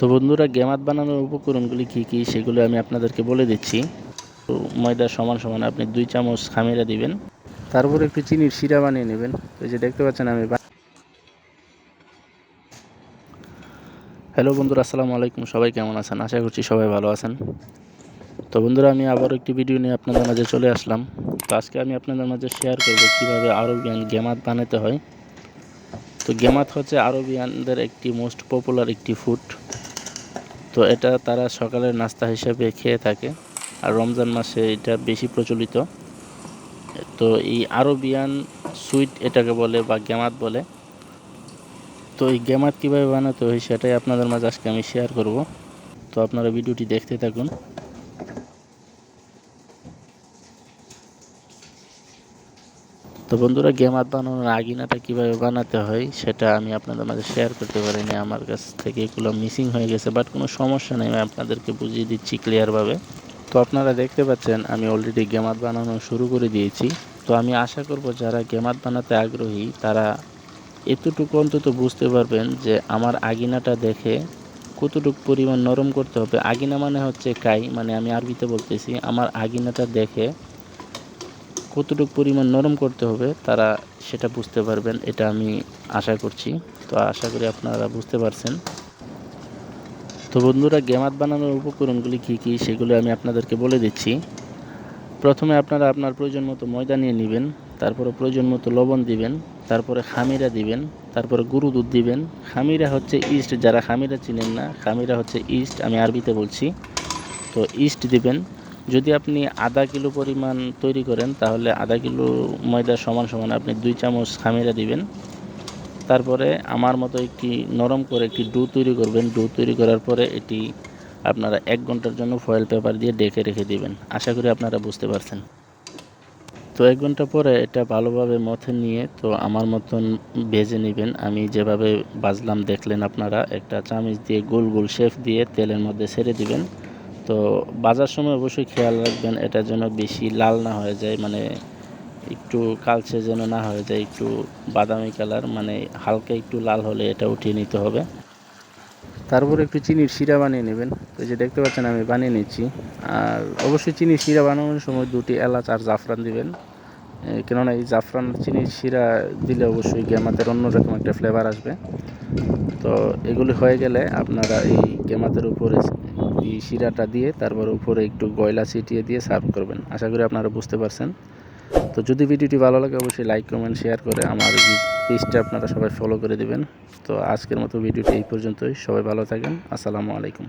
তো বন্ধুরা, গেমাত বানানোর উপকরণগুলি কী কী সেগুলো আমি আপনাদেরকে বলে দিচ্ছি। তো ময়দা সমান সমান আপনি 2 চামচ খামিরা দিবেন, তারপর একটু চিনির শিরা বানিয়ে নেবেন। তো যে দেখতে পাচ্ছেন আমি হ্যালো বন্ধুরা, আসসালামু আলাইকুম। সবাই কেমন আছেন? আশা করছি সবাই ভালো আছেন। তো বন্ধুরা, আমি আবারও একটি ভিডিও নিয়ে আপনাদের মাঝে চলে আসলাম। তো আজকে আমি আপনাদের মাঝে শেয়ার করব কীভাবে আরবিয়ান গেমাত বানাতে হয়। তো গেমাত হচ্ছে আরবিয়ানদের একটি মোস্ট পপুলার একটি ফুড। তো এটা তারা সকালের নাস্তা হিসেবে খেয়ে থাকে, আর রমজান মাসে এটা বেশি প্রচলিত। তো এই আরবিয়ান সুইট এটাকে বলে বা গেমাত বলে। তো এই গেমাত কীভাবে বানাতে হয় সেটাই আপনাদের মাঝে আজকে আমি শেয়ার করব। তো আপনারা ভিডিওটি দেখতে থাকুন। তো বন্ধুরা, গেমাত বানানোর আগিনাটা কীভাবে বানাতে হয় সেটা আমি আপনাদের মাঝে শেয়ার করতে পারিনি। আমার কাছ থেকে এগুলো মিসিং হয়ে গেছে, বাট কোনো সমস্যা নেই, আমি আপনাদেরকে বুঝিয়ে দিচ্ছি ক্লিয়ারভাবে। তো আপনারা দেখতে পাচ্ছেন আমি অলরেডি গেমাত বানানো শুরু করে দিয়েছি। তো আমি আশা করব যারা গেমাত বানাতে আগ্রহী তারা এতটুকু অন্তত বুঝতে পারবেন যে আমার আগিনাটা দেখে কতটুকু পরিমাণ নরম করতে হবে। আগিনা মানে হচ্ছে কাই, মানে আমি আরবিতে বলতেছি। আমার আগিনাটা দেখে কতটুকু পরিমাণ নরম করতে হবে তারা সেটা বুঝতে পারবেন, এটা আমি আশা করছি। তো আশা করি আপনারা বুঝতে পারছেন। তো বন্ধুরা, গেমাত বানানোর উপকরণগুলি কী কী সেগুলো আমি আপনাদেরকে বলে দিচ্ছি। প্রথমে আপনারা আপনার প্রয়োজন মতো ময়দা নিয়ে নেবেন, তারপরে প্রয়োজন মতো লবণ দিবেন, তারপরে খামিরা দিবেন, তারপরে গুঁড়ো দুধ দিবেন। খামিরা হচ্ছে ইস্ট, যারা খামিরা চিনেন না, খামিরা হচ্ছে ইস্ট, আমি আরবিতে বলছি। তো ইস্ট দিবেন। যদি আপনি আধা কিলো পরিমাণ তৈরি করেন তাহলে আধা কিলো ময়দা সমান সমান আপনি 2 চামচ খামিরা দিবেন। তারপরে আমার মতো একটি নরম করে একটি ডো তৈরি করবেন। ডো তৈরি করার পরে এটি আপনারা 1 ঘন্টার জন্য ফয়েল পেপার দিয়ে ঢেকে রেখে দিবেন। আশা করি আপনারা বুঝতে পারছেন। তো 1 ঘন্টা পরে এটা ভালোভাবে মথে নিয়ে তো আমার মতন ভেজে নেবেন। আমি যেভাবে ভাজলাম দেখলেন আপনারা, একটা চামচ দিয়ে গোল গোল শেপ দিয়ে তেলের মধ্যে ছেড়ে দিবেন। তো ভাজার সময় অবশ্যই খেয়াল রাখবেন এটা যেন বেশি লাল না হয়ে যায়, মানে একটু কালচে যেন না হয়ে যায়, একটু বাদামি কালার, মানে হালকা একটু লাল হলে এটা উঠিয়ে নিতে হবে। তারপর একটু চিনির শিরা বানিয়ে নেবেন। তো যে দেখতে পাচ্ছেন আমি বানিয়ে নিচ্ছি। আর অবশ্যই চিনির শিরা বানানোর সময় 2টি এলাচ আর জাফরান দিবেন, কেননা এই জাফরান চিনির শিরা দিলে অবশ্যই গেমাতের অন্যরকম একটা ফ্লেভার আসবে। তো এগুলি হয়ে গেলে আপনারা এই গেমাতের উপরে এই শিরাটা দিয়ে তারপর উপরে একটু গয়লা ছিটিয়ে দিয়ে সার্ভ করবেন। আশা করি আপনারা বুঝতে পারছেন। তো যদি ভিডিওটি ভালো লাগে অবশ্যই লাইক কমেন্ট শেয়ার করে আমার এই পেজটা আপনারা সবাই ফলো করে দিবেন। তো আজকের মতো ভিডিওটি এই পর্যন্তই। সবাই ভালো থাকেন। আসসালামু আলাইকুম।